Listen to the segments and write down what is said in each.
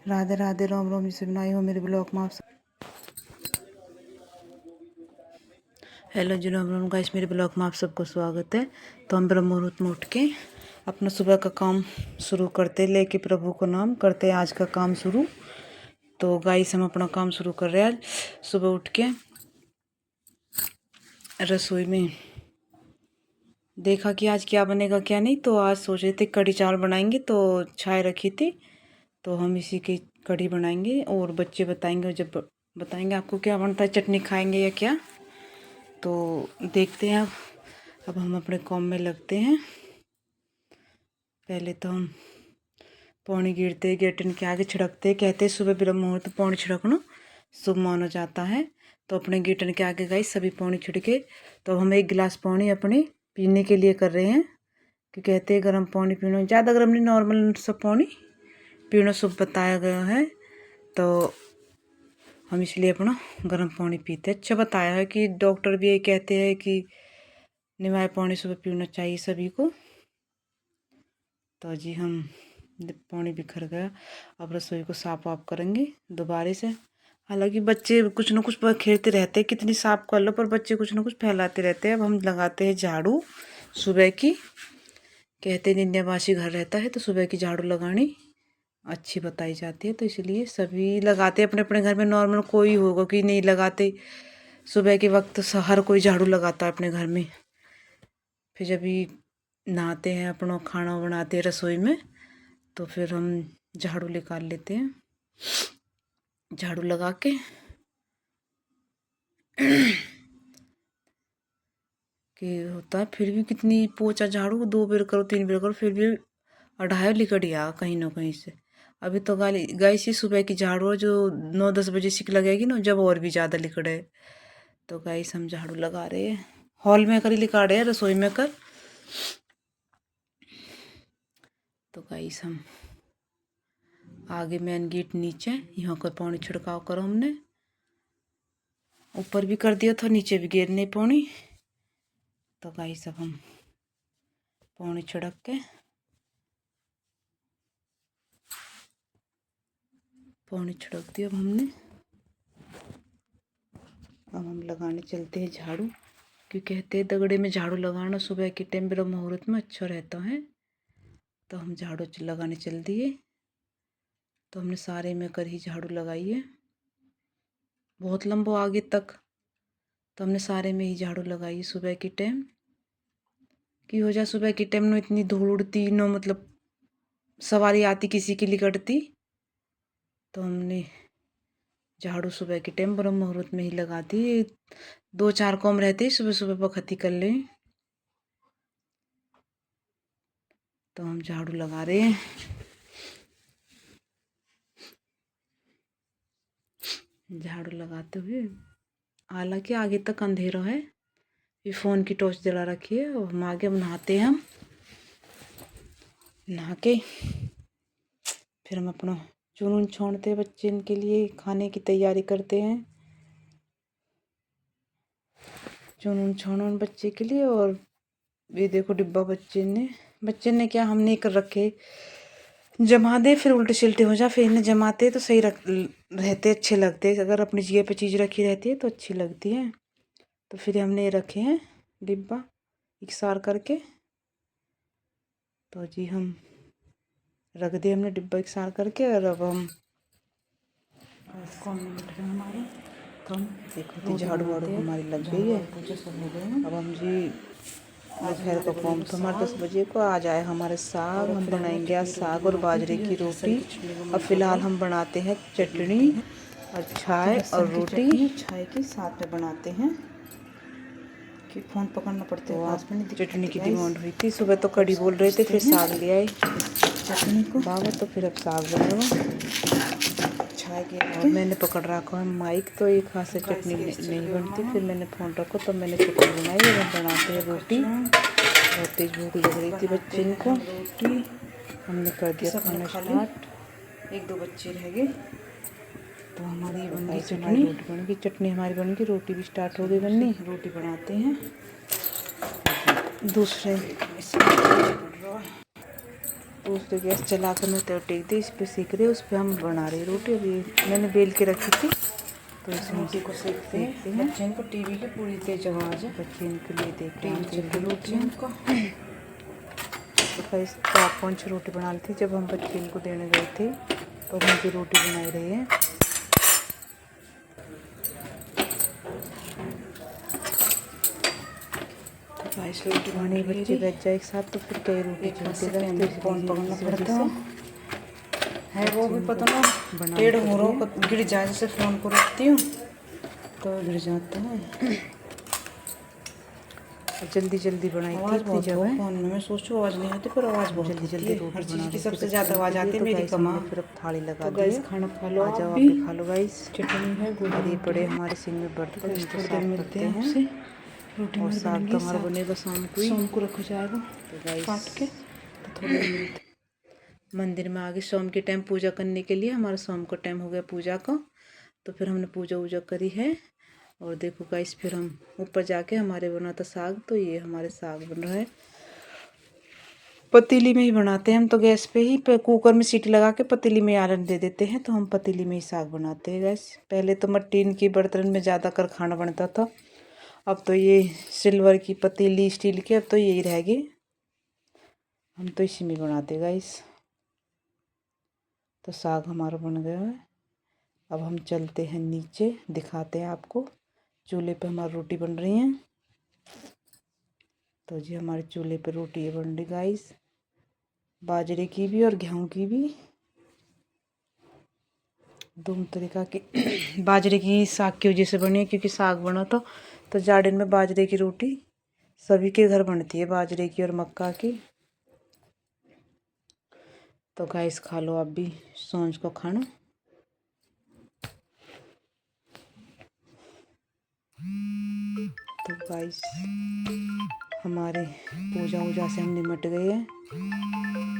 राधे राधे, रोम रोम जिसे बनाई हो मेरे ब्लॉग में आप सब। हेलो जी, रोम रोम गाइस, मेरे ब्लॉग में आप सबको स्वागत है। तो हम ब्रह्म मुहूर्त में उठ के अपना सुबह का काम शुरू करते, लेके प्रभु को नाम करते आज का काम शुरू। तो गाइस हम अपना काम शुरू कर रहे हैं। आज सुबह उठ के रसोई में देखा कि आज क्या बनेगा क्या नहीं, तो आज सोच रहे थे कढ़ी चावल बनाएंगे, तो छाए रखी थी तो हम इसी की कढ़ी बनाएंगे और बच्चे बताएंगे, जब बताएंगे आपको क्या बनता है, चटनी खाएंगे या क्या। तो देखते हैं अब हम अपने काम में लगते हैं। पहले तो हम पौनी गिरते गेटन के आगे छिड़कते, कहते सुबह ब्रह्म मुहूर्त पौनी छिड़कना शुभ माना जाता है। तो अपने गेटन के आगे गाइस सभी पौनी छिड़के। तो हम एक गिलास पानी अपने पीने के लिए कर रहे हैं, कि कहते हैं गर्म पानी पीना, ज़्यादा गर्म नहीं, नॉर्मल सब पानी पीना शुभ बताया गया है। तो हम इसलिए अपना गर्म पानी पीते। अच्छा बताया है कि डॉक्टर भी यही कहते हैं कि निवाय पानी सुबह पीना चाहिए सभी को। तो जी हम पानी बिखर गया, अब रसोई को साफ वाफ करेंगे दोबारा से। हालांकि बच्चे कुछ ना कुछ खेलते रहते हैं, कितनी साफ कर लो पर बच्चे कुछ ना कुछ फैलाते रहते हैं। अब हम लगाते हैं झाड़ू सुबह की, कहते हैं निंदावासी घर रहता है तो सुबह की झाड़ू लगानी अच्छी बताई जाती है, तो इसलिए सभी लगाते हैं अपने अपने घर में। नॉर्मल कोई होगा कि नहीं लगाते, सुबह के वक्त हर कोई झाड़ू लगाता है अपने घर में। फिर जब भी नहाते हैं, अपना खाना बनाते हैं रसोई में, तो फिर हम झाड़ू निकाल लेते हैं। झाड़ू लगा के कि होता है, फिर भी कितनी पोछा झाड़ू 2 बार करो 3 बार करो, फिर भी अढ़ाई लिकड़ आ कहीं ना कहीं से। अभी तो गाय सी सुबह की झाड़ू जो 9-10 बजे सिक लगेगी ना, जब और भी ज़्यादा लिकड़े। तो गाइस हम झाड़ू लगा रहे हैं, हॉल में कर ही लिखा रहे हैं, रसोई में कर। तो गाइस हम आगे मेन गेट नीचे यहाँ पर पानी छिड़काव करो हमने, ऊपर भी कर दिया था, नीचे भी गिरने पानी। तो गाइस अब हम पानी छिड़क के पानी छिड़क दिया अब हमने। अब हम लगाने चलते हैं झाड़ू, क्योंकि कहते हैं दगड़े में झाड़ू लगाना सुबह के टाइम ब्रह्म मुहूर्त में अच्छा रहता है। तो हम झाड़ू लगाने चल दिए। तो हमने सारे में कर ही झाड़ू लगाई है, बहुत लंबो आगे तक। तो हमने सारे में ही झाड़ू लगाई सुबह के टाइम, की हो जाए सुबह के टाइम में इतनी धूल उड़ती न, मतलब सवारी आती किसी की लिकड़ती। तो हमने झाड़ू सुबह के टाइम ब्रह्म मुहूर्त में ही लगा दी। 2-4 काम रहते सुबह सुबह बखती कर लें। तो हम झाड़ू लगा रहे हैं। झाड़ू लगाते हुए, हालांकि आगे तक अंधेरा है, ये फ़ोन की टॉर्च जला रखी है। और हम आगे नहाते हैं, हम नहा के फिर हम अपना चुन छोड़ते बच्चे के लिए खाने की तैयारी करते हैं, चुन छोड़न बच्चे के लिए। और ये देखो डिब्बा बच्चे ने क्या हम नहीं कर रखे, जमा दे फिर उल्टे सिल्टे हो जा, फिर इन्हें जमाते तो सही रहते, अच्छे लगते। अगर अपनी जगह पे चीज़ रखी रहती है तो अच्छी लगती है। तो फिर हमने ये रखे हैं डिब्बा इकसार करके। तो जी हम रख दिए हमने डिब्बा इकसार करके। और अब हम कौन मिनट है हमारे, तो हम देखो झाड़ू वाड़ू हमारी लग गई है। अब हम जी दोपहर का काम तो हमारे 10 बजे को आ जाए हमारे साग, हम बनाएंगे आज साग और बाजरे की रोटी। और फिलहाल हम बनाते हैं चटनी और चाय और रोटी, चाय की साथ में बनाते हैं, कि फ़ोन पकड़ना पड़ता है पास में। चटनी की डिमांड हुई थी, सुबह तो कड़ी बोल रहे थे, फिर साग ले आए चटनी को बाबा, तो फिर अब साग बनेगा चाय के। और मैंने पकड़ रखा है माइक, तो एक हाथ से चटनी नहीं बनती, फिर मैंने फ़ोन रखो तब मैंने चटनी बनाई। और हम बनाते हैं रोटी, बहुत तेज़ भूख लग रही थी बच्चे को। रोटी हमने कर दिया खाना स्टार्ट, 1-2 बच्चे रह गए। तो हमारी बन गई चटनी, रोटी बन गई, चटनी हमारी बन गई, रोटी भी स्टार्ट हो गई बननी। रोटी बनाते हैं दूसरे। तो उस पर गैस चला कर मैं तो टेक दी, इस पर सेक रहे, उस पर हम बना रहे रोटी। अभी मैंने बेल के रखी थी, तो इस रोटी को सेकते हैं। बच्चे इनको टीवी की पूरी तेज आवाज़ है, बच्चे इनके लिए देखते हैं रोटी इनको। तो इस 4-5 रोटी बना ली थी जब हम बच्चे इनको देने गए थे, तो हम भी रोटी बनाई रहे हैं। तो 22 रोटी बनाने बच्चे बैठ जाए एक साथ, तो फिर कई रोटी चलते कौन पकड़ना पड़ता है वो भी पता ना, टेढ़ हो रहा गिर जाए, जैसे फ़ोन को रखती हूँ तो गिर जाता है। जल्दी जल्दी बनाई थी इतनी जब है फोन में, मैं सोचूं आवाज़ नहीं आती, पर आवाज़ बहुत जल्दी जल्दी रोटी हर चीज़ की सबसे ज़्यादा आवाज़ आती है मेरी कमा। फिर अब थाली लगा दी है, खाना खा लो, आ जाओ आप भी खा लो गाइस। चटनी है, गुड़ी पड़े हमारे सिंह में बर्तन, इसको साफ करते हैं। रोटी और साग तो हमारा बनेगा शाम को रखा जाएगा तो गाइस काट के। तो थोड़ी मंदिर में आगे शाम के टाइम पूजा करने के लिए, हमारा शाम का टाइम हो गया पूजा का, तो फिर हमने पूजा वूजा करी है। और देखो गाइस फिर हम ऊपर जाके हमारे बना था साग, तो ये हमारे साग बन रहा है। पतीली में ही बनाते हैं हम तो, गैस पे ही कुकर में सीटी लगा के पतीली में आलन दे देते हैं, तो हम पतीली में ही साग बनाते हैं गैस। पहले तो टीन की बर्तन में ज़्यादा कर खाना बनता था, अब तो ये सिल्वर की पतीली स्टील की, अब तो यही रह गई, हम तो इसी में बनाते गाइस। तो साग हमारा बन गया है। अब हम चलते हैं नीचे, दिखाते हैं आपको। चूल्हे पे हमारी रोटी बन रही है, तो जी हमारे चूल्हे पे रोटी बन रही गाइस, बाजरे की भी और गेहूं की भी, दोनों तरीका की। बाजरे की साग की वजह से बनी है क्योंकि साग बना था, तो जाड़े में बाजरे की रोटी सभी के घर बनती है, बाजरे की और मक्का की। तो गाइस खा लो आप भी सांझ को खाना। तो गाइस हमारे पूजा वूजा से हम निमट गए हैं,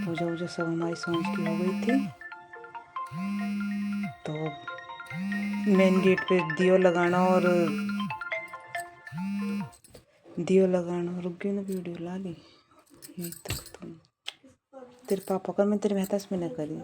पूजा वूजा सब हमारी सांझ की हो गई थी। तो मेन गेट पे दियो लगाना और रुक गई ना, वीडियो ला ली। यही तक तुम तेरे पापा का, मैं तेरे मेहता में न करी।